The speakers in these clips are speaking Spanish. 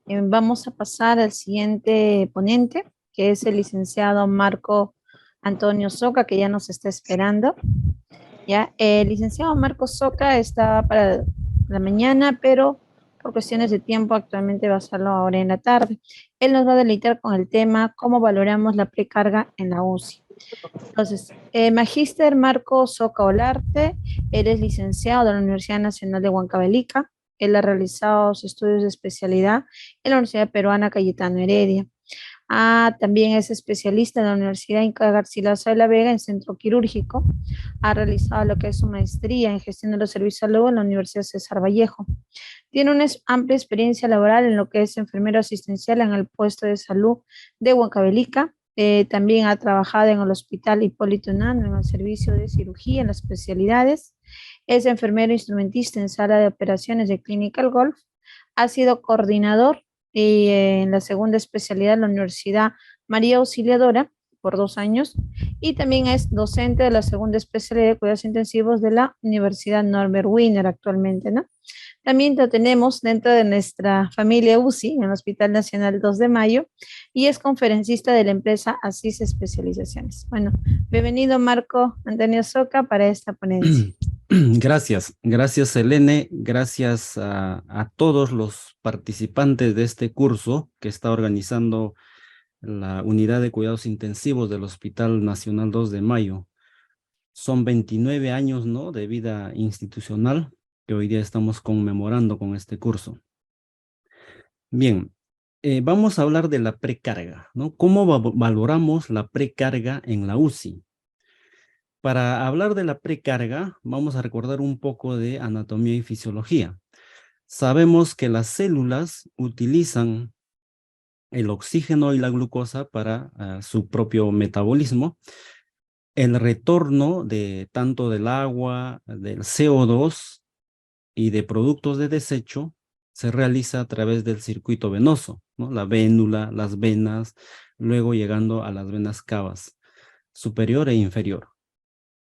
Vamos a pasar al siguiente ponente, que es el licenciado Marco Antonio Soca, que ya nos está esperando. Ya, el licenciado Marco Soca está para la mañana, pero por cuestiones de tiempo actualmente va a hacerlo ahora en la tarde. Él nos va a deleitar con el tema cómo valoramos la precarga en la UCI. Entonces, Magíster Marco Soca Olarte, él es licenciado de la Universidad Nacional de Huancavelica. Él ha realizado sus estudios de especialidad en la Universidad Peruana Cayetano Heredia. También es especialista en la Universidad Inca Garcilaso de la Vega en centro quirúrgico. Ha realizado lo que es su maestría en gestión de los servicios de salud en la Universidad César Vallejo. Tiene una amplia experiencia laboral en lo que es enfermero asistencial en el puesto de salud de Huancavelica. También ha trabajado en el Hospital Hipólito Unanue en el servicio de cirugía en las especialidades. Es enfermero instrumentista en sala de operaciones de Clinical Golf. Ha sido coordinador en la segunda especialidad de la Universidad María Auxiliadora por 2 años y también es docente de la segunda especialidad de cuidados intensivos de la Universidad Norbert Wiener actualmente, ¿no? También lo tenemos dentro de nuestra familia UCI en el Hospital Nacional 2 de Mayo y es conferencista de la empresa Asís Especializaciones. Bueno, bienvenido Marco Antonio Soca para esta ponencia. Gracias Selene, gracias a todos los participantes de este curso que está organizando la Unidad de Cuidados Intensivos del Hospital Nacional 2 de Mayo. Son 29 años, ¿no?, de vida institucional que hoy día estamos conmemorando con este curso. Bien, vamos a hablar de la precarga, ¿no? ¿Cómo valoramos la precarga en la UCI? Para hablar de la precarga, vamos a recordar un poco de anatomía y fisiología. Sabemos que las células utilizan el oxígeno y la glucosa para su propio metabolismo. El retorno de tanto del agua, del CO2 y de productos de desecho se realiza a través del circuito venoso, ¿no? La vénula, las venas, luego llegando a las venas cavas, superior e inferior.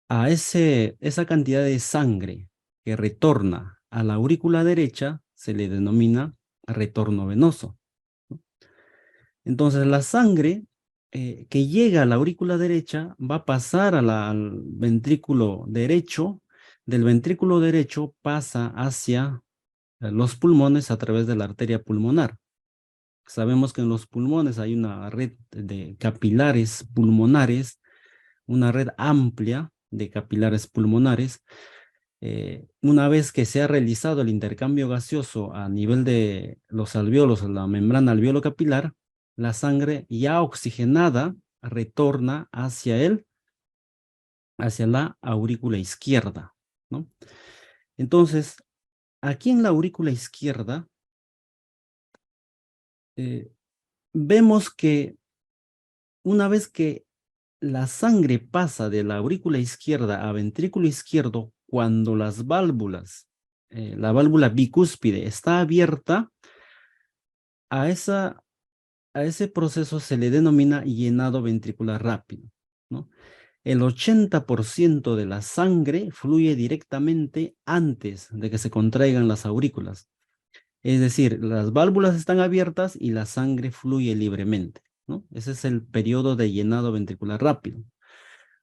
A esa cantidad de sangre que retorna a la aurícula derecha se le denomina retorno venoso. Entonces la sangre que llega a la aurícula derecha va a pasar al ventrículo derecho, del ventrículo derecho pasa hacia los pulmones a través de la arteria pulmonar. Sabemos que en los pulmones hay una red de capilares pulmonares, una red amplia de capilares pulmonares. Una vez que se ha realizado el intercambio gaseoso a nivel de los alvéolos, la membrana alveolo-capilar, la sangre ya oxigenada retorna hacia la aurícula izquierda, ¿no? Entonces, aquí en la aurícula izquierda, eh, vemos que una vez que la sangre pasa de la aurícula izquierda a ventrículo izquierdo, cuando las válvulas, la válvula bicúspide está abierta, a, esa, a ese proceso se le denomina llenado ventricular rápido, ¿no? El 80% de la sangre fluye directamente antes de que se contraigan las aurículas. Es decir, las válvulas están abiertas y la sangre fluye libremente, ¿no? Ese es el periodo de llenado ventricular rápido.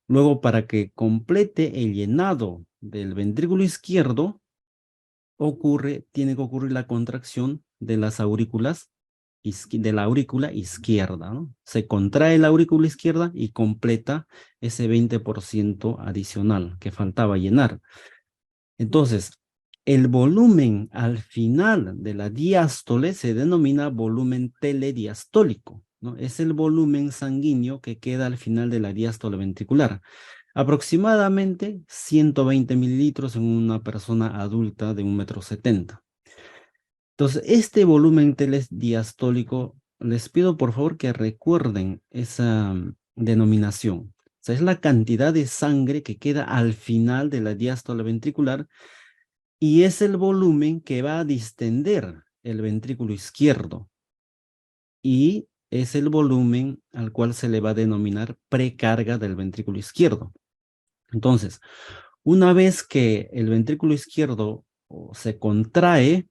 Luego, para que complete el llenado del ventrículo izquierdo, tiene que ocurrir la contracción de las aurículas, de la aurícula izquierda, ¿no? Se contrae la aurícula izquierda y completa ese 20% adicional que faltaba llenar. Entonces, el volumen al final de la diástole se denomina volumen telediastólico, ¿no? Es el volumen sanguíneo que queda al final de la diástole ventricular. Aproximadamente 120 mililitros en una persona adulta de 1,70 m. Entonces, este volumen telediastólico, les pido por favor que recuerden esa denominación. O sea, es la cantidad de sangre que queda al final de la diástole ventricular y es el volumen que va a distender el ventrículo izquierdo y es el volumen al cual se le va a denominar precarga del ventrículo izquierdo. Entonces, una vez que el ventrículo izquierdo se contrae,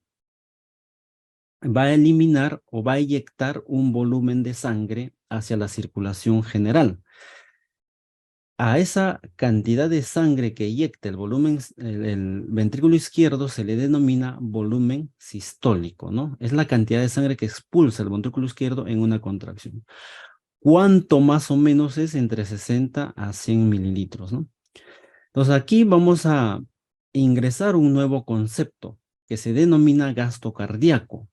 va a eliminar o va a inyectar un volumen de sangre hacia la circulación general. A esa cantidad de sangre que inyecta el volumen, el ventrículo izquierdo se le denomina volumen sistólico, ¿no? Es la cantidad de sangre que expulsa el ventrículo izquierdo en una contracción. ¿Cuánto más o menos es? Entre 60 a 100 mililitros, ¿no? Entonces aquí vamos a ingresar un nuevo concepto que se denomina gasto cardíaco,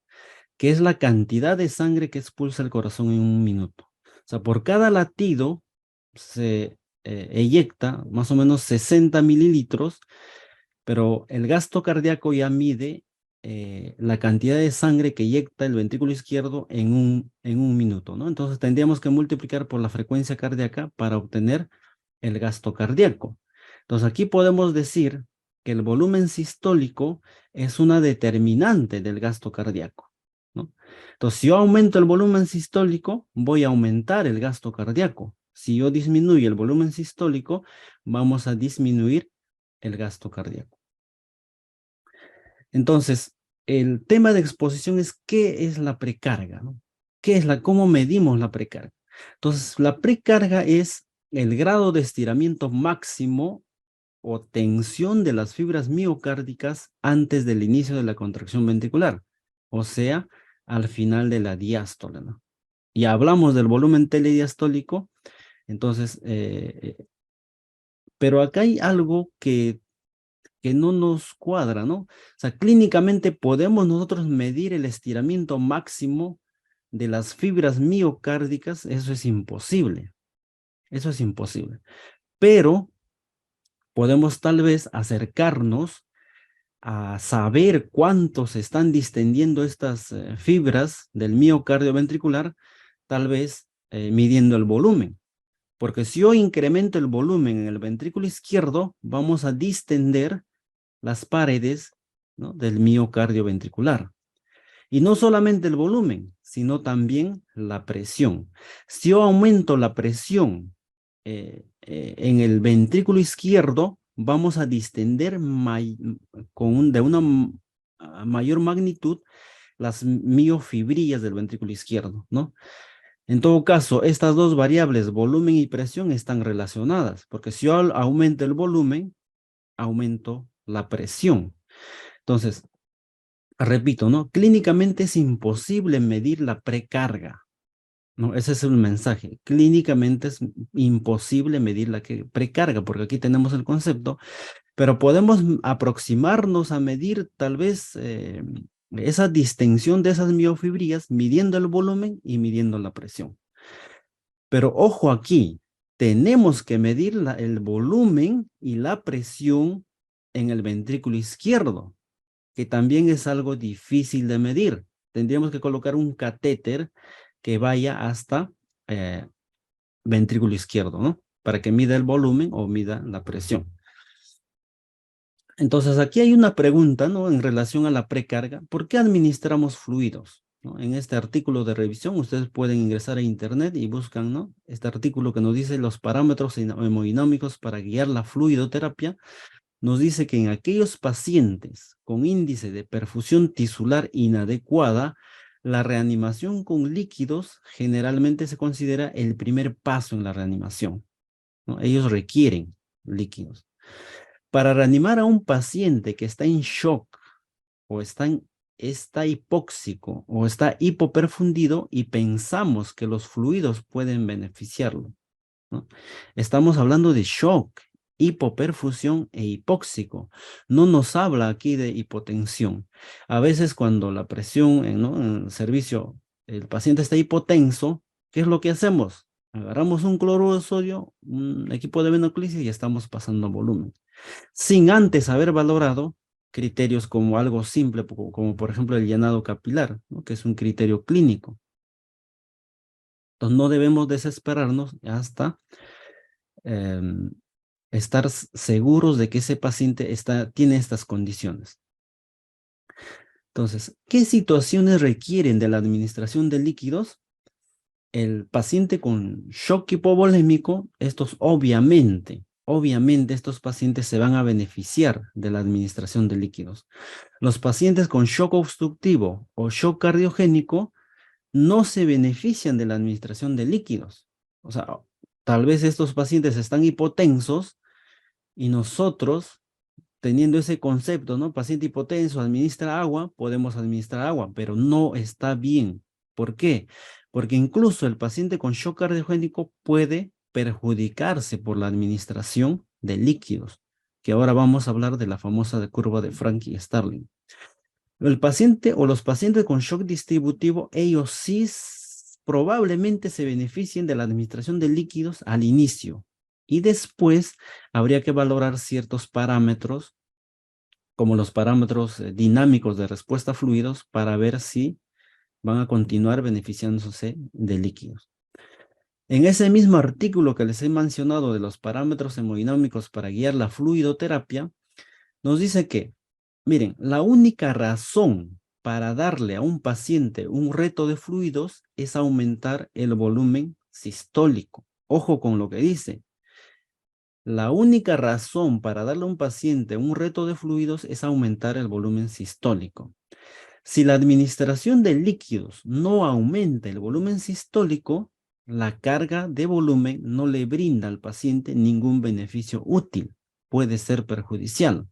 que es la cantidad de sangre que expulsa el corazón en un minuto. O sea, por cada latido se eyecta más o menos 60 mililitros, pero el gasto cardíaco ya mide la cantidad de sangre que eyecta el ventrículo izquierdo en un minuto, ¿no? Entonces tendríamos que multiplicar por la frecuencia cardíaca para obtener el gasto cardíaco. Entonces aquí podemos decir que el volumen sistólico es una determinante del gasto cardíaco, ¿no? Entonces, si yo aumento el volumen sistólico, voy a aumentar el gasto cardíaco. Si yo disminuyo el volumen sistólico, vamos a disminuir el gasto cardíaco. Entonces, el tema de exposición es qué es la precarga, ¿no? ¿Cómo medimos la precarga? Entonces, la precarga es el grado de estiramiento máximo o tensión de las fibras miocárdicas antes del inicio de la contracción ventricular, o sea, al final de la diástole, ¿no? Y hablamos del volumen telediastólico, entonces, pero acá hay algo que no nos cuadra, ¿no? O sea, clínicamente podemos nosotros medir el estiramiento máximo de las fibras miocárdicas, eso es imposible, pero podemos tal vez acercarnos a saber cuánto se están distendiendo estas fibras del miocardio ventricular, tal vez midiendo el volumen. Porque si yo incremento el volumen en el ventrículo izquierdo, vamos a distender las paredes, ¿no?, del miocardio ventricular. Y no solamente el volumen, sino también la presión. Si yo aumento la presión en el ventrículo izquierdo, vamos a distender de una mayor magnitud las miofibrillas del ventrículo izquierdo, ¿no? En todo caso, estas dos variables, volumen y presión, están relacionadas, porque si yo aumento el volumen, aumento la presión. Entonces, repito, ¿no? Clínicamente es imposible medir la precarga, ¿no? Ese es el mensaje. Clínicamente es imposible medir la precarga, porque aquí tenemos el concepto, pero podemos aproximarnos a medir tal vez esa distensión de esas miofibrillas midiendo el volumen y midiendo la presión. Pero ojo aquí, tenemos que medir el volumen y la presión en el ventrículo izquierdo, que también es algo difícil de medir. Tendríamos que colocar un catéter que vaya hasta ventrículo izquierdo, ¿no? Para que mida el volumen o mida la presión. Entonces, aquí hay una pregunta, ¿no?, en relación a la precarga. ¿Por qué administramos fluidos? ¿No? En este artículo de revisión, ustedes pueden ingresar a internet y buscan, ¿no?, este artículo que nos dice los parámetros hemodinámicos para guiar la fluidoterapia. Nos dice que en aquellos pacientes con índice de perfusión tisular inadecuada, la reanimación con líquidos generalmente se considera el primer paso en la reanimación, ¿no? Ellos requieren líquidos. Para reanimar a un paciente que está en shock o está hipóxico o está hipoperfundido y pensamos que los fluidos pueden beneficiarlo, ¿no? Estamos hablando de shock, hipoperfusión e hipóxico. No nos habla aquí de hipotensión. A veces cuando la presión, ¿no?, en el servicio, el paciente está hipotenso, ¿qué es lo que hacemos? Agarramos un cloruro de sodio, un equipo de venoclisis y estamos pasando volumen, sin antes haber valorado criterios como algo simple, como por ejemplo el llenado capilar, ¿no?, que es un criterio clínico. Entonces no debemos desesperarnos hasta estar seguros de que ese paciente tiene estas condiciones. Entonces, ¿qué situaciones requieren de la administración de líquidos? El paciente con shock hipovolémico, estos obviamente obviamente estos pacientes se van a beneficiar de la administración de líquidos. Los pacientes con shock obstructivo o shock cardiogénico no se benefician de la administración de líquidos. O sea, tal vez estos pacientes están hipotensos y nosotros, teniendo ese concepto, ¿no? Paciente hipotenso administra agua, podemos administrar agua, pero no está bien. ¿Por qué? Porque incluso el paciente con shock cardiogénico puede perjudicarse por la administración de líquidos, que ahora vamos a hablar de la famosa curva de Frank y Starling. El paciente o los pacientes con shock distributivo, ellos sí probablemente se beneficien de la administración de líquidos al inicio y después habría que valorar ciertos parámetros como los parámetros dinámicos de respuesta a fluidos para ver si van a continuar beneficiándose de líquidos. En ese mismo artículo que les he mencionado de los parámetros hemodinámicos para guiar la fluidoterapia, nos dice que, miren, la única razón para darle a un paciente un reto de fluidos es aumentar el volumen sistólico. Ojo con lo que dice. La única razón para darle a un paciente un reto de fluidos es aumentar el volumen sistólico. Si la administración de líquidos no aumenta el volumen sistólico, la carga de volumen no le brinda al paciente ningún beneficio útil. Puede ser perjudicial.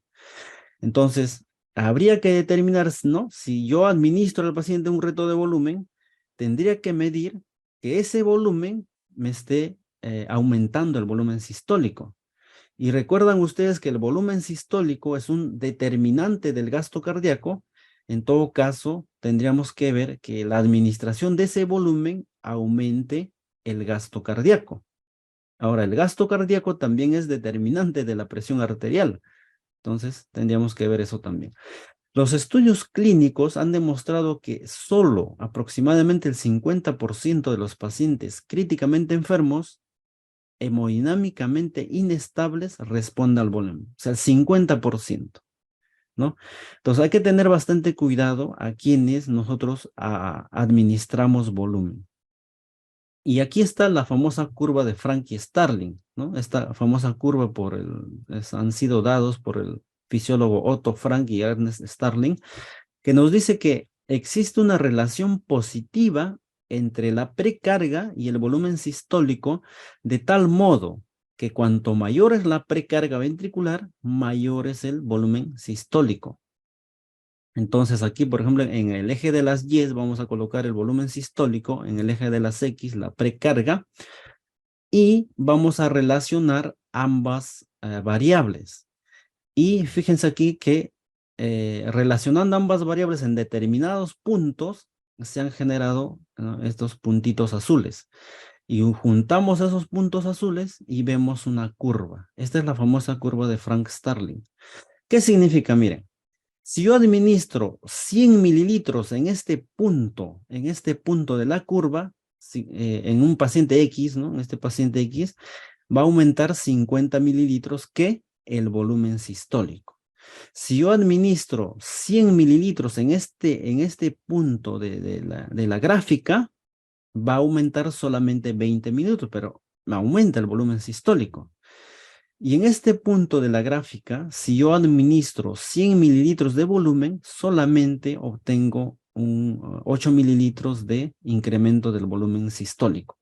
Entonces, habría que determinar, ¿no? Si yo administro al paciente un reto de volumen, tendría que medir que ese volumen me esté aumentando el volumen sistólico. Y recuerdan ustedes que el volumen sistólico es un determinante del gasto cardíaco. En todo caso, tendríamos que ver que la administración de ese volumen aumente el gasto cardíaco. Ahora, el gasto cardíaco también es determinante de la presión arterial. Entonces, tendríamos que ver eso también. Los estudios clínicos han demostrado que solo aproximadamente el 50% de los pacientes críticamente enfermos hemodinámicamente inestables responde al volumen, o sea, el 50%, ¿no? Entonces hay que tener bastante cuidado a quienes nosotros administramos volumen. Y aquí está la famosa curva de Frank y Starling, ¿no? Esta famosa curva han sido dados por el fisiólogo Otto Frank y Ernest Starling, que nos dice que existe una relación positiva entre la precarga y el volumen sistólico, de tal modo que cuanto mayor es la precarga ventricular, mayor es el volumen sistólico. Entonces aquí, por ejemplo, en el eje de las Y vamos a colocar el volumen sistólico, en el eje de las X la precarga, y vamos a relacionar ambas variables. Y fíjense aquí que relacionando ambas variables en determinados puntos, se han generado estos puntitos azules. Y juntamos esos puntos azules y vemos una curva. Esta es la famosa curva de Frank Starling. ¿Qué significa? Miren, si yo administro 100 mililitros en este punto de la curva, en un paciente X, ¿no? En este paciente X, va a aumentar 50 mililitros que el volumen sistólico. Si yo administro 100 mililitros en este punto de la gráfica, va a aumentar solamente 20 minutos, pero aumenta el volumen sistólico. Y en este punto de la gráfica, si yo administro 100 mililitros de volumen, solamente obtengo 8 mililitros de incremento del volumen sistólico.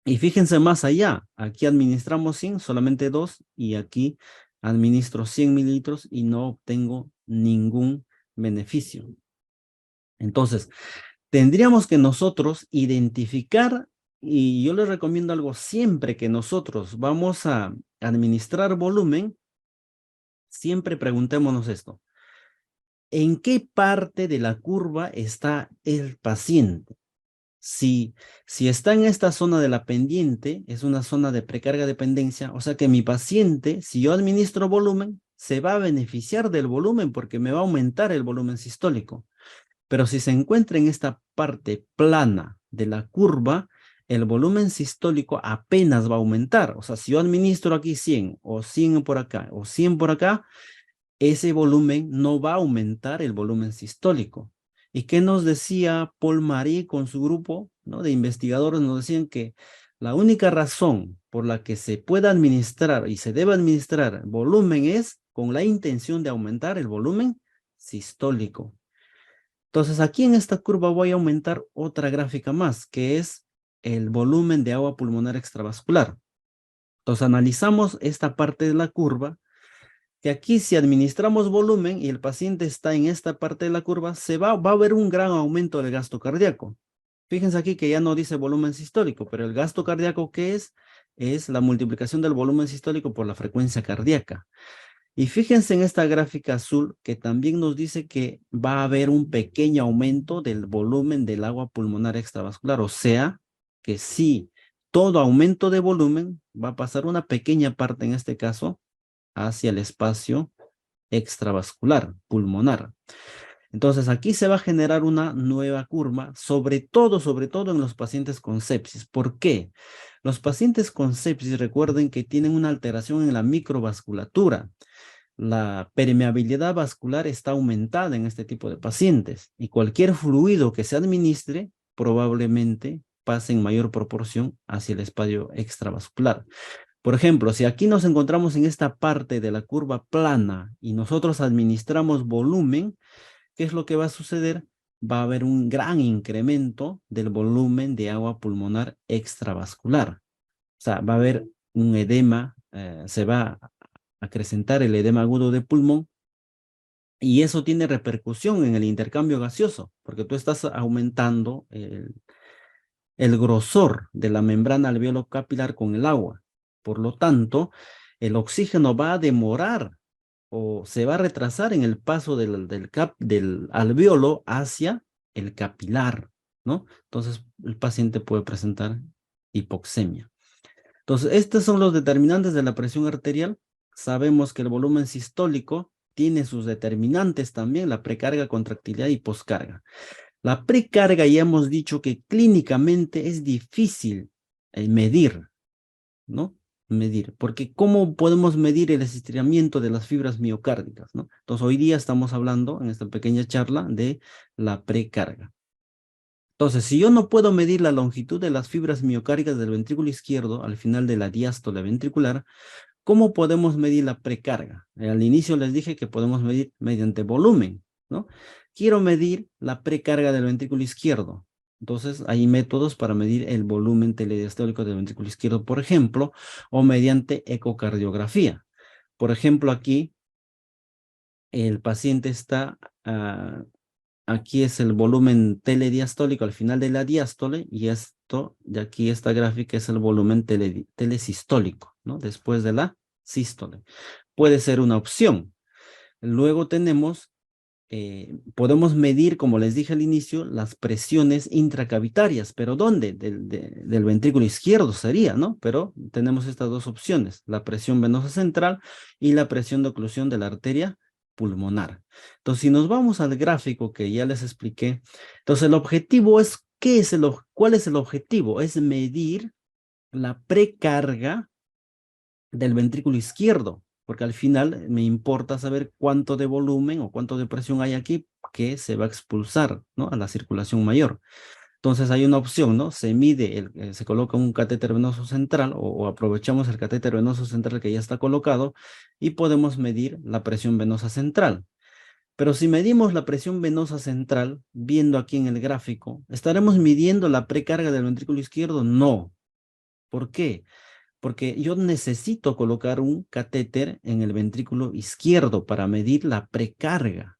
Y fíjense más allá, aquí administramos 100, solamente 2, y aquí administro 100 mililitros y no obtengo ningún beneficio. Entonces, tendríamos que nosotros identificar, y yo les recomiendo algo, siempre que nosotros vamos a administrar volumen, siempre preguntémonos esto: ¿en qué parte de la curva está el paciente? Si está en esta zona de la pendiente, es una zona de precarga dependencia, o sea que mi paciente, si yo administro volumen, se va a beneficiar del volumen porque me va a aumentar el volumen sistólico. Pero si se encuentra en esta parte plana de la curva, el volumen sistólico apenas va a aumentar. O sea, si yo administro aquí 100 o 100 por acá o 100 por acá, ese volumen no va a aumentar el volumen sistólico. ¿Y qué nos decía Paul Marie con su grupo, ¿no?, de investigadores? Nos decían que La única razón por la que se pueda administrar y se debe administrar volumen es con la intención de aumentar el volumen sistólico. Entonces, aquí en esta curva voy a aumentar otra gráfica más, que es el volumen de agua pulmonar extravascular. Entonces, analizamos esta parte de la curva, que aquí si administramos volumen y el paciente está en esta parte de la curva, va a haber un gran aumento del gasto cardíaco. Fíjense aquí que ya no dice volumen sistólico, pero el gasto cardíaco, ¿qué es? Es la multiplicación del volumen sistólico por la frecuencia cardíaca. Y fíjense en esta gráfica azul que también nos dice que va a haber un pequeño aumento del volumen del agua pulmonar extravascular. O sea, que sí, todo aumento de volumen va a pasar una pequeña parte en este caso hacia el espacio extravascular, pulmonar. Entonces aquí se va a generar una nueva curva, sobre todo en los pacientes con sepsis. ¿Por qué? Los pacientes con sepsis, recuerden que tienen una alteración en la microvasculatura. La permeabilidad vascular está aumentada en este tipo de pacientes y cualquier fluido que se administre probablemente pase en mayor proporción hacia el espacio extravascular. Por ejemplo, si aquí nos encontramos en esta parte de la curva plana y nosotros administramos volumen, ¿qué es lo que va a suceder? Va a haber un gran incremento del volumen de agua pulmonar extravascular. O sea, va a haber un edema, se va a acrecentar el edema agudo de pulmón y eso tiene repercusión en el intercambio gaseoso, porque tú estás aumentando el grosor de la membrana alveolo capilar con el agua. Por lo tanto, el oxígeno va a demorar o se va a retrasar en el paso del alveolo hacia el capilar, ¿no? Entonces, el paciente puede presentar hipoxemia. Entonces, estos son los determinantes de la presión arterial. Sabemos que el volumen sistólico tiene sus determinantes también, la precarga, contractilidad y poscarga. La precarga ya hemos dicho que clínicamente es difícil medir, ¿no? Medir, porque ¿cómo podemos medir el estiramiento de las fibras miocárdicas, ¿no? Entonces, hoy día estamos hablando en esta pequeña charla de la precarga. Entonces, si yo no puedo medir la longitud de las fibras miocárdicas del ventrículo izquierdo al final de la diástole ventricular, ¿cómo podemos medir la precarga? Al inicio les dije que podemos medir mediante volumen, ¿no? Quiero medir la precarga del ventrículo izquierdo. Entonces, hay métodos para medir el volumen telediastólico del ventrículo izquierdo, por ejemplo, o mediante ecocardiografía. Por ejemplo, aquí el paciente está, aquí es el volumen telediastólico al final de la diástole y esto, de aquí esta gráfica es el volumen telesistólico, ¿no? Después de la sístole. Puede ser una opción. Luego tenemos, podemos medir, como les dije al inicio, las presiones intracavitarias, pero ¿dónde? Del ventrículo izquierdo sería, ¿no? Pero tenemos estas dos opciones, la presión venosa central y la presión de oclusión de la arteria pulmonar. Entonces, si nos vamos al gráfico que ya les expliqué, entonces el objetivo es, ¿cuál es el objetivo? Es medir la precarga del ventrículo izquierdo, porque al final me importa saber cuánto de volumen o cuánto de presión hay aquí que se va a expulsar, ¿no? A la circulación mayor. Entonces hay una opción, ¿no? Se mide, se coloca un catéter venoso central o aprovechamos el catéter venoso central que ya está colocado y podemos medir la presión venosa central. Pero si medimos la presión venosa central, viendo aquí en el gráfico, ¿estaremos midiendo la precarga del ventrículo izquierdo? No. ¿Por qué? Porque yo necesito colocar un catéter en el ventrículo izquierdo para medir la precarga,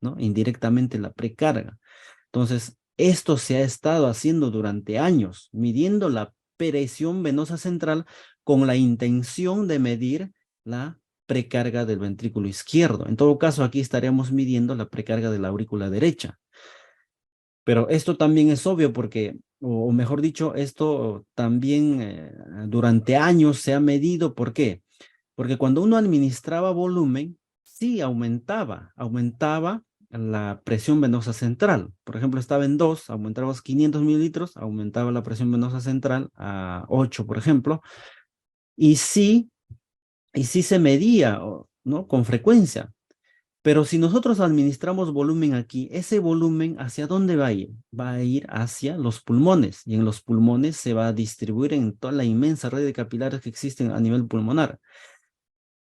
¿no? Indirectamente la precarga. Entonces, esto se ha estado haciendo durante años, midiendo la presión venosa central con la intención de medir la precarga del ventrículo izquierdo. En todo caso, aquí estaríamos midiendo la precarga de la aurícula derecha. Pero esto también es obvio porque, o mejor dicho, esto también durante años se ha medido. ¿Por qué? Porque cuando uno administraba volumen, sí aumentaba la presión venosa central. Por ejemplo, estaba en 2, aumentabas 500 mililitros, aumentaba la presión venosa central a 8, por ejemplo, y sí se medía, ¿no? Con frecuencia. Pero si nosotros administramos volumen aquí, ese volumen, ¿hacia dónde va a ir? Va a ir hacia los pulmones, y en los pulmones se va a distribuir en toda la inmensa red de capilares que existen a nivel pulmonar.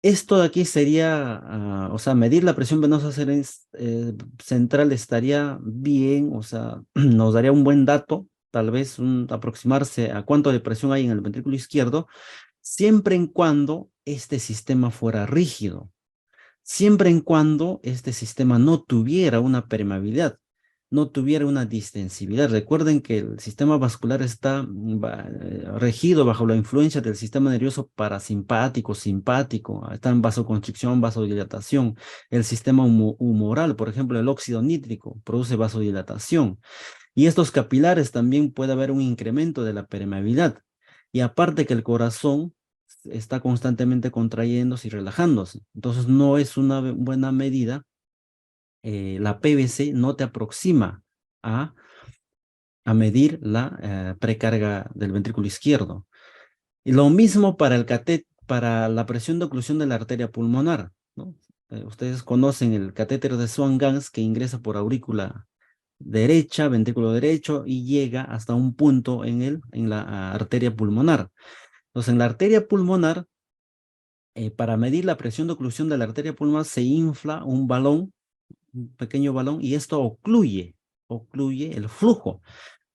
Esto de aquí sería, o sea, medir la presión venosa central estaría bien, o sea, nos daría un buen dato, tal vez aproximarse a cuánto de presión hay en el ventrículo izquierdo, siempre en cuando este sistema fuera rígido, siempre en cuando este sistema no tuviera una permeabilidad, no tuviera una distensibilidad. Recuerden que el sistema vascular está regido bajo la influencia del sistema nervioso parasimpático, simpático, está en vasoconstricción, vasodilatación. El sistema humoral, por ejemplo, el óxido nítrico, produce vasodilatación. Y estos capilares también puede haber un incremento de la permeabilidad. Y aparte que el corazón está constantemente contrayéndose y relajándose. Entonces no es una buena medida. La PVC no te aproxima a, medir la precarga del ventrículo izquierdo. Y lo mismo para para la presión de oclusión de la arteria pulmonar, ¿no? Ustedes conocen el catéter de Swan-Ganz que ingresa por aurícula derecha, ventrículo derecho, y llega hasta un punto en la arteria pulmonar. Entonces, en la arteria pulmonar, para medir la presión de oclusión de la arteria pulmonar, se infla un balón, un pequeño balón, y esto ocluye el flujo.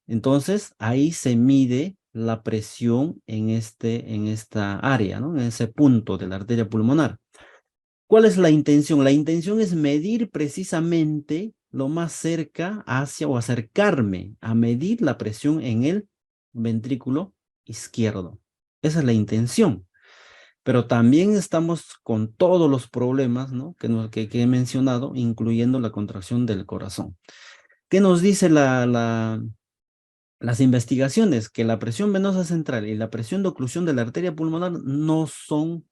Entonces, ahí se mide la presión en esta área, ¿no? En ese punto de la arteria pulmonar. ¿Cuál es la intención? La intención es medir precisamente lo más cerca hacia o acercarme a medir la presión en el ventrículo izquierdo. Esa es la intención. Pero también estamos con todos los problemas, ¿no? que he mencionado, incluyendo la contracción del corazón. ¿Qué nos dice las investigaciones? Que la presión venosa central y la presión de oclusión de la arteria pulmonar no son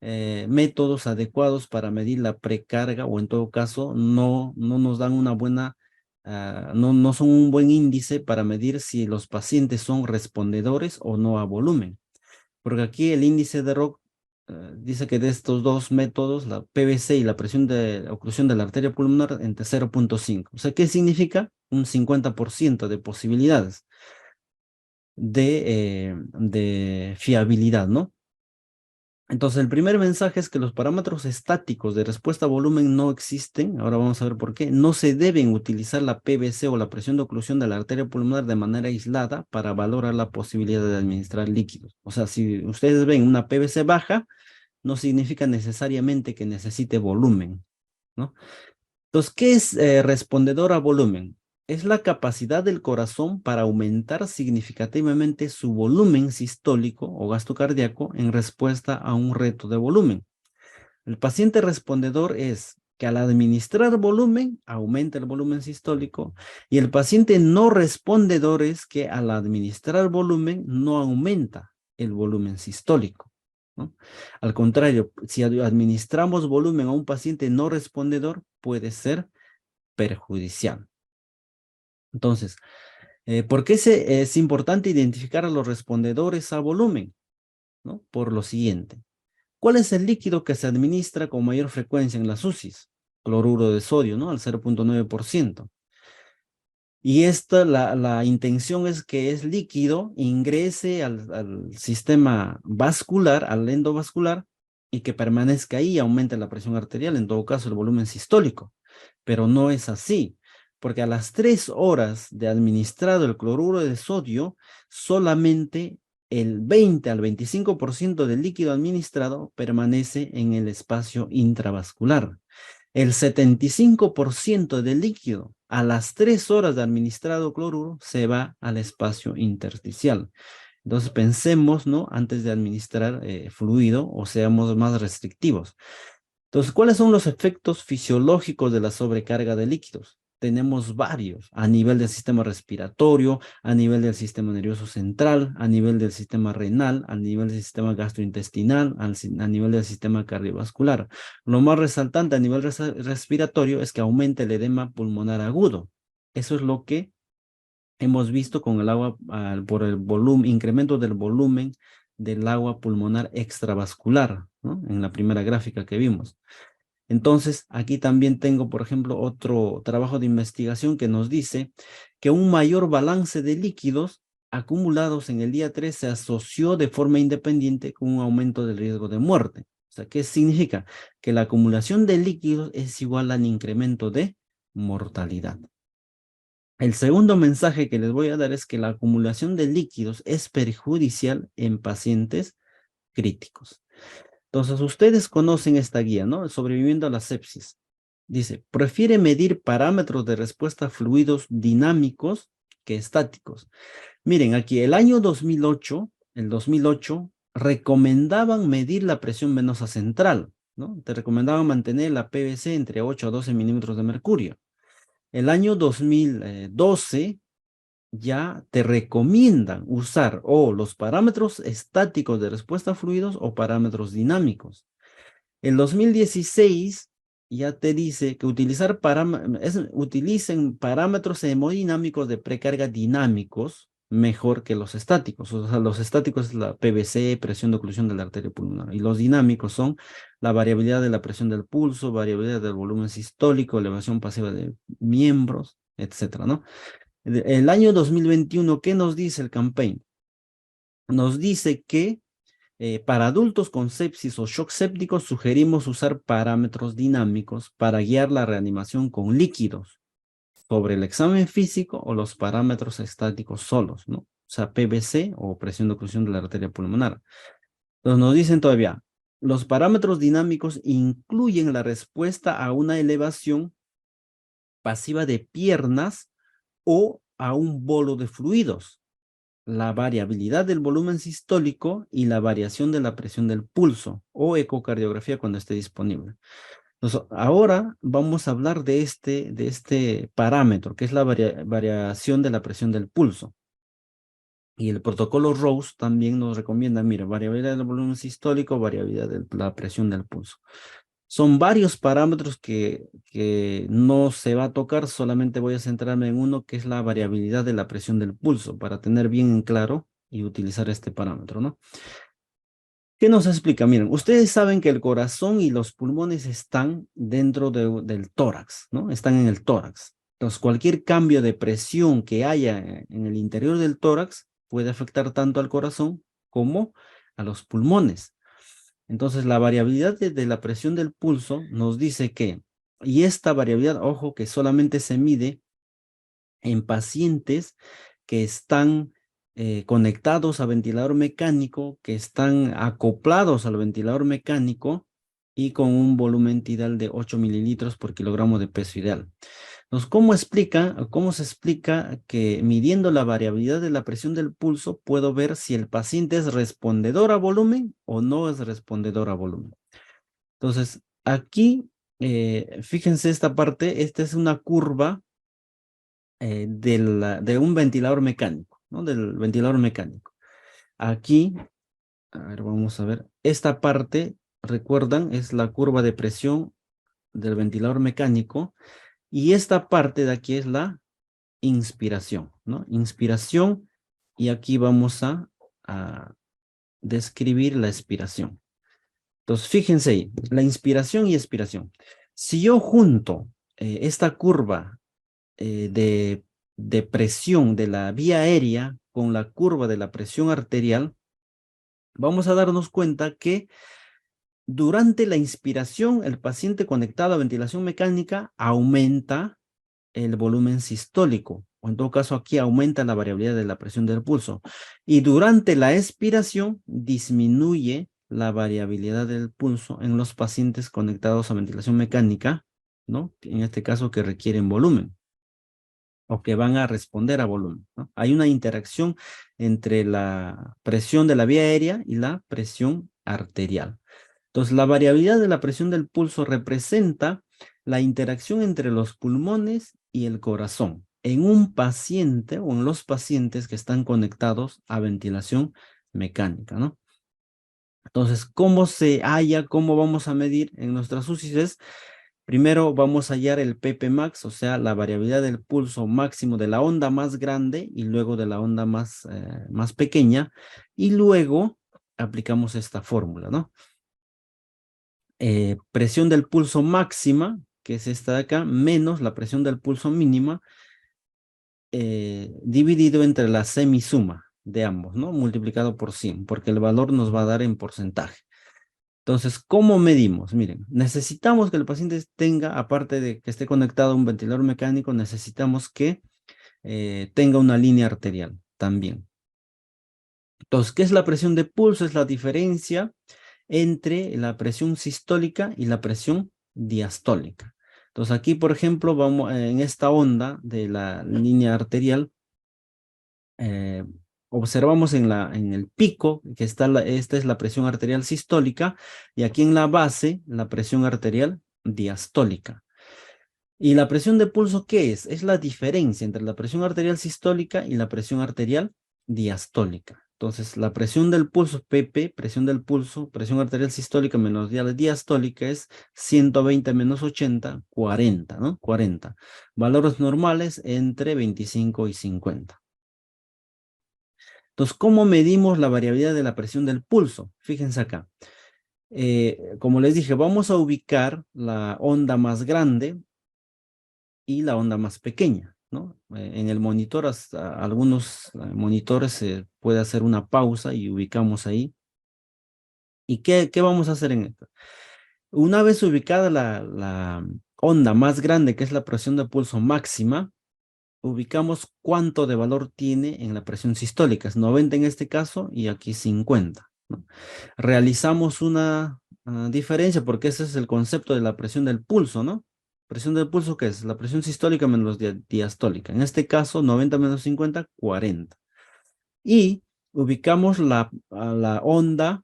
métodos adecuados para medir la precarga, o en todo caso no nos dan una buena, no son un buen índice para medir si los pacientes son respondedores o no a volumen. Porque aquí el índice de Rock dice que de estos dos métodos, la PVC y la presión de oclusión de la arteria pulmonar, entre 0.5. O sea, ¿qué significa? Un 50% de posibilidades de fiabilidad, ¿no? Entonces, el primer mensaje es que los parámetros estáticos de respuesta a volumen no existen. Ahora vamos a ver por qué. No se deben utilizar la PVC o la presión de oclusión de la arteria pulmonar de manera aislada para valorar la posibilidad de administrar líquidos. O sea, si ustedes ven una PVC baja, no significa necesariamente que necesite volumen, ¿no? Entonces, ¿qué es respondedor a volumen? Es la capacidad del corazón para aumentar significativamente su volumen sistólico o gasto cardíaco en respuesta a un reto de volumen. El paciente respondedor es que al administrar volumen, aumenta el volumen sistólico, y el paciente no respondedor es que al administrar volumen no aumenta el volumen sistólico, ¿no? Al contrario, si administramos volumen a un paciente no respondedor, puede ser perjudicial. Entonces, ¿por qué es importante identificar a los respondedores a volumen? ¿No? Por lo siguiente. ¿Cuál es el líquido que se administra con mayor frecuencia en las UCIs? Cloruro de sodio, ¿no? Al 0.9%. Y la intención es que es líquido, ingrese al sistema vascular, al endovascular, y que permanezca ahí y aumente la presión arterial, en todo caso el volumen sistólico. Pero no es así, porque a las 3 horas de administrado el cloruro de sodio, solamente el 20 al 25% del líquido administrado permanece en el espacio intravascular. El 75% del líquido a las 3 horas de administrado cloruro se va al espacio intersticial. Entonces pensemos, ¿no? Antes de administrar fluido, o seamos más restrictivos. Entonces, ¿cuáles son los efectos fisiológicos de la sobrecarga de líquidos? Tenemos varios, a nivel del sistema respiratorio, a nivel del sistema nervioso central, a nivel del sistema renal, a nivel del sistema gastrointestinal, a nivel del sistema cardiovascular. Lo más resaltante a nivel respiratorio es que aumenta el edema pulmonar agudo. Eso es lo que hemos visto con el agua por el volumen, incremento del volumen del agua pulmonar extravascular, ¿no? En la primera gráfica que vimos. Entonces, aquí también tengo, por ejemplo, otro trabajo de investigación que nos dice que un mayor balance de líquidos acumulados en el día 3 se asoció de forma independiente con un aumento del riesgo de muerte. O sea, ¿qué significa? Que la acumulación de líquidos es igual al incremento de mortalidad. El segundo mensaje que les voy a dar es que la acumulación de líquidos es perjudicial en pacientes críticos. Entonces, ustedes conocen esta guía, ¿no? Sobreviviendo a la sepsis. Dice, prefiere medir parámetros de respuesta a fluidos dinámicos que estáticos. Miren, aquí el 2008, recomendaban medir la presión venosa central, ¿no? Te recomendaban mantener la PVC entre 8 a 12 milímetros de mercurio. El año 2012 ya te recomiendan usar o los parámetros estáticos de respuesta a fluidos o parámetros dinámicos. El 2016 ya te dice que utilicen parámetros hemodinámicos de precarga dinámicos mejor que los estáticos. O sea, los estáticos es la PVC, presión de oclusión de la arteria pulmonar, y los dinámicos son la variabilidad de la presión del pulso, variabilidad del volumen sistólico, elevación pasiva de miembros, etcétera, ¿no? El año 2021, ¿qué nos dice el campaign? Nos dice que para adultos con sepsis o shock séptico sugerimos usar parámetros dinámicos para guiar la reanimación con líquidos sobre el examen físico o los parámetros estáticos solos, ¿no? O sea, PVC o presión de oclusión de la arteria pulmonar. Entonces nos dicen todavía, los parámetros dinámicos incluyen la respuesta a una elevación pasiva de piernas o a un bolo de fluidos, la variabilidad del volumen sistólico y la variación de la presión del pulso o ecocardiografía cuando esté disponible. Entonces, ahora vamos a hablar de este parámetro, que es la variación de la presión del pulso. Y el protocolo Rose también nos recomienda, mira, variabilidad del volumen sistólico, variabilidad de la presión del pulso. Son varios parámetros que no se va a tocar, solamente voy a centrarme en uno que es la variabilidad de la presión del pulso para tener bien en claro y utilizar este parámetro, ¿no? ¿Qué nos explica? Miren, ustedes saben que el corazón y los pulmones están dentro del tórax, ¿no? Están en el tórax. Entonces, cualquier cambio de presión que haya en el interior del tórax puede afectar tanto al corazón como a los pulmones. Entonces, la variabilidad de la presión del pulso nos dice que, y esta variabilidad, ojo, que solamente se mide en pacientes que están conectados a ventilador mecánico, que están acoplados al ventilador mecánico y con un volumen tidal de 8 mililitros por kilogramo de peso ideal. Entonces, ¿cómo se explica que midiendo la variabilidad de la presión del pulso puedo ver si el paciente es respondedor a volumen o no es respondedor a volumen? Entonces, aquí, fíjense esta parte, esta es una curva de un ventilador mecánico, ¿no? Del ventilador mecánico. Aquí, a ver, vamos a ver, esta parte, recuerdan, es la curva de presión del ventilador mecánico y esta parte de aquí es la inspiración, ¿no? Inspiración y aquí vamos a describir la expiración. Entonces, fíjense ahí, la inspiración y expiración. Si yo junto esta curva de presión de la vía aérea con la curva de la presión arterial, vamos a darnos cuenta que durante la inspiración, el paciente conectado a ventilación mecánica aumenta el volumen sistólico, o en todo caso aquí aumenta la variabilidad de la presión del pulso. Y durante la expiración disminuye la variabilidad del pulso en los pacientes conectados a ventilación mecánica, ¿no? En este caso que requieren volumen o que van a responder a volumen, ¿no? Hay una interacción entre la presión de la vía aérea y la presión arterial. Entonces, la variabilidad de la presión del pulso representa la interacción entre los pulmones y el corazón en un paciente o en los pacientes que están conectados a ventilación mecánica, ¿no? Entonces, cómo vamos a medir en nuestras UCIs? Primero vamos a hallar el PP max, o sea, la variabilidad del pulso máximo de la onda más grande y luego de la onda más pequeña, y luego aplicamos esta fórmula, ¿no? presión del pulso máxima, que es esta de acá, menos la presión del pulso mínima, dividido entre la semisuma de ambos, ¿no? Multiplicado por 100, porque el valor nos va a dar en porcentaje. Entonces, ¿cómo medimos? Miren, necesitamos que el paciente tenga, aparte de que esté conectado a un ventilador mecánico, necesitamos que tenga una línea arterial también. Entonces, ¿qué es la presión de pulso? Es la diferencia entre la presión sistólica y la presión diastólica. Entonces, aquí, por ejemplo, vamos en esta onda de la línea arterial, observamos en el pico que está esta es la presión arterial sistólica y aquí en la base la presión arterial diastólica. ¿Y la presión de pulso qué es? Es la diferencia entre la presión arterial sistólica y la presión arterial diastólica. Entonces, la presión del pulso, PP, presión del pulso, presión arterial sistólica menos diastólica es 120 menos 80, 40, ¿no? 40. Valores normales entre 25 y 50. Entonces, ¿cómo medimos la variabilidad de la presión del pulso? Fíjense acá. Como les dije, vamos a ubicar la onda más grande y la onda más pequeña, ¿no? En el monitor, hasta algunos monitores se puede hacer una pausa y ubicamos ahí. ¿Y qué vamos a hacer en esto? Una vez ubicada la onda más grande, que es la presión de pulso máxima, ubicamos cuánto de valor tiene en la presión sistólica. Es 90 en este caso y aquí 50, ¿no? Realizamos una diferencia porque ese es el concepto de la presión del pulso, ¿no? Presión del pulso, ¿qué es? La presión sistólica menos diastólica. En este caso, 90 menos 50, 40. Y ubicamos la onda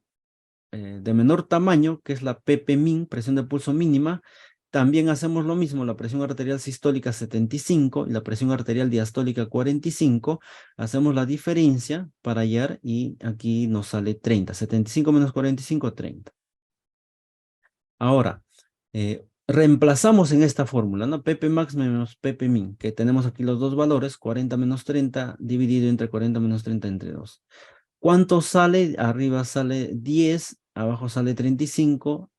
de menor tamaño, que es la PP-min, presión de pulso mínima. También hacemos lo mismo, la presión arterial sistólica 75 y la presión arterial diastólica 45. Hacemos la diferencia para hallar y aquí nos sale 30. 75 menos 45, 30. Ahora, reemplazamos en esta fórmula, ¿no? PP max menos PP min, que tenemos aquí los dos valores, 40 menos 30 dividido entre 40 menos 30 entre 2. ¿Cuánto sale? Arriba sale 10, abajo sale 35,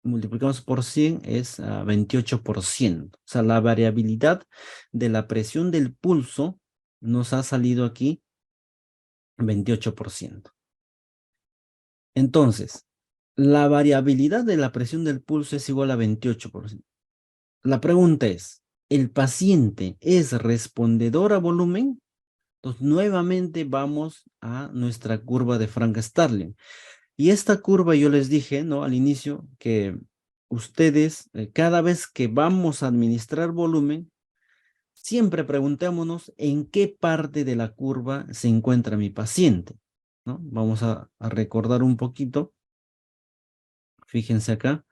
multiplicamos por 100 es 28%. O sea, la variabilidad de la presión del pulso nos ha salido aquí 28%. Entonces, la variabilidad de la presión del pulso es igual a 28%. La pregunta es, ¿el paciente es respondedor a volumen? Entonces, nuevamente vamos a nuestra curva de Frank-Starling. Y esta curva yo les dije, ¿no? Al inicio que ustedes, cada vez que vamos a administrar volumen, siempre preguntémonos en qué parte de la curva se encuentra mi paciente, ¿no? Vamos a recordar un poquito. Fíjense acá.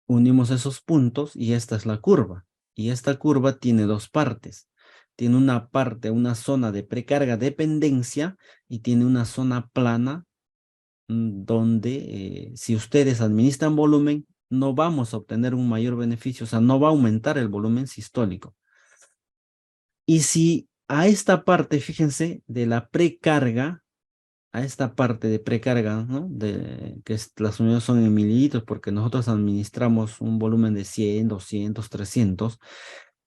Unimos esos puntos y esta es la curva. Y esta curva tiene dos partes. Tiene una parte, una zona de precarga dependencia y tiene una zona plana donde si ustedes administran volumen, no vamos a obtener un mayor beneficio, o sea, no va a aumentar el volumen sistólico. Y si a esta parte, fíjense, de la precarga, a esta parte de precarga, ¿no? Que las unidades son en mililitros porque nosotros administramos un volumen de 100, 200, 300.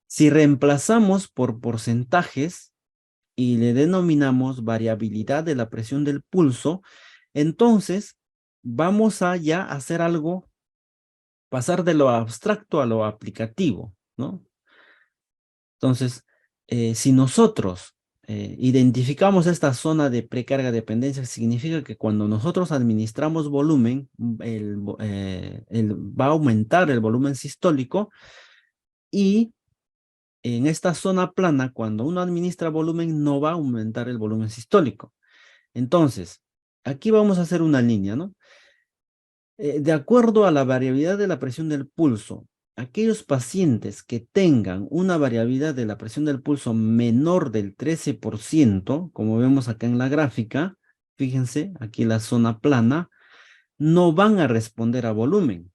Si reemplazamos por porcentajes y le denominamos variabilidad de la presión del pulso, entonces vamos a ya hacer algo, pasar de lo abstracto a lo aplicativo, ¿no? Entonces, si nosotros identificamos esta zona de precarga dependencia, significa que cuando nosotros administramos volumen, va a aumentar el volumen sistólico y en esta zona plana, cuando uno administra volumen, no va a aumentar el volumen sistólico. Entonces, aquí vamos a hacer una línea, ¿no? De acuerdo a la variabilidad de la presión del pulso, aquellos pacientes que tengan una variabilidad de la presión del pulso menor del 13%, como vemos acá en la gráfica, fíjense, aquí la zona plana, no van a responder a volumen.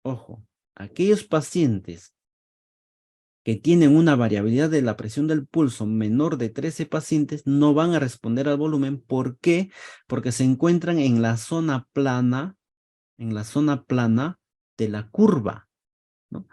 Ojo, aquellos pacientes que tienen una variabilidad de la presión del pulso menor de 13 pacientes no van a responder al volumen. ¿Por qué? Porque se encuentran en la zona plana en la zona plana de la curva, ¿no?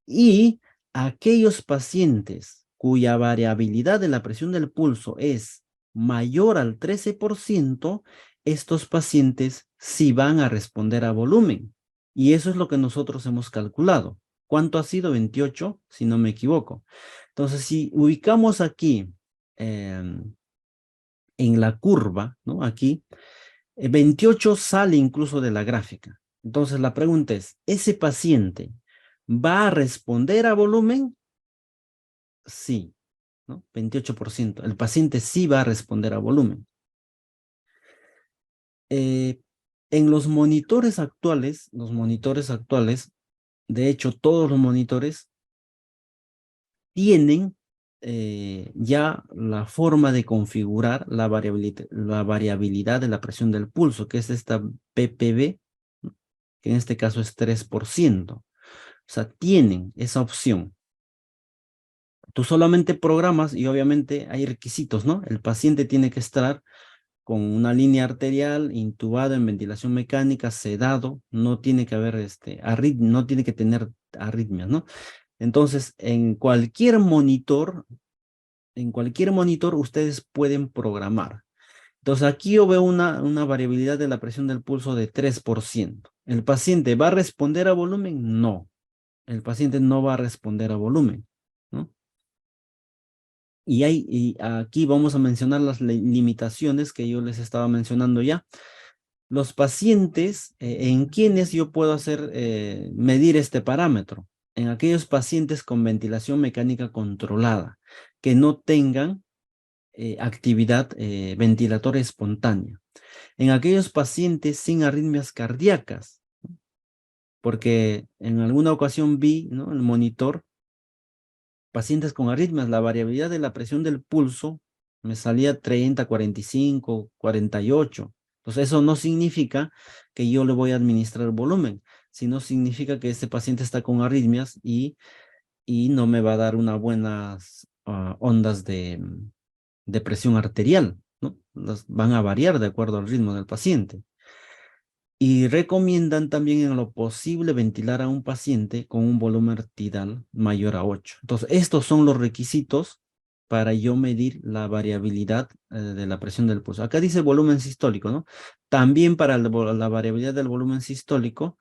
Y aquellos pacientes cuya variabilidad de la presión del pulso es mayor al 13%, estos pacientes sí van a responder a volumen. Y eso es lo que nosotros hemos calculado. ¿Cuánto ha sido? 28, si no me equivoco. Entonces, si ubicamos aquí en la curva, ¿no? Aquí, 28 sale incluso de la gráfica. Entonces, la pregunta es, ¿ese paciente va a responder a volumen? Sí, ¿no? 28%. El paciente sí va a responder a volumen. En los monitores actuales, de hecho, todos los monitores tienen ya la forma de configurar la variabilidad de la presión del pulso, que es esta PPB, ¿no? Que en este caso es 3%. O sea, tienen esa opción. Tú solamente programas y obviamente hay requisitos, ¿no? El paciente tiene que estar con una línea arterial, intubado en ventilación mecánica, sedado, no tiene que haber no tiene que tener arritmias, ¿no? Entonces, en cualquier monitor ustedes pueden programar. Entonces, aquí yo veo una variabilidad de la presión del pulso de 3%. ¿El paciente va a responder a volumen? No. El paciente no va a responder a volumen, ¿no? Y aquí vamos a mencionar las limitaciones que yo les estaba mencionando ya. Los pacientes en quienes yo puedo medir este parámetro. En aquellos pacientes con ventilación mecánica controlada, que no tengan actividad ventilatoria espontánea. En aquellos pacientes sin arritmias cardíacas, porque en alguna ocasión vi, ¿no?, en el monitor, pacientes con arritmias, la variabilidad de la presión del pulso me salía 30, 45, 48. Entonces eso no significa que yo le voy a administrar volumen, sino significa que este paciente está con arritmias y no me va a dar unas buenas ondas de presión arterial, ¿no? Las van a variar de acuerdo al ritmo del paciente. Y recomiendan también en lo posible ventilar a un paciente con un volumen arterial mayor a 8. Entonces, estos son los requisitos para yo medir la variabilidad de la presión del pulso. Acá dice volumen sistólico, ¿no? También para la variabilidad del volumen sistólico,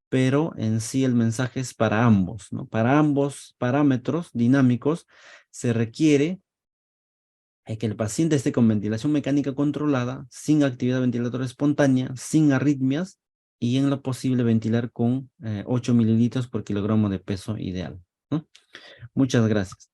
pero en sí el mensaje es para ambos, ¿no? Para ambos parámetros dinámicos se requiere que el paciente esté con ventilación mecánica controlada, sin actividad ventilatoria espontánea, sin arritmias y en lo posible ventilar con 8 mililitros por kilogramo de peso ideal, ¿no? Muchas gracias.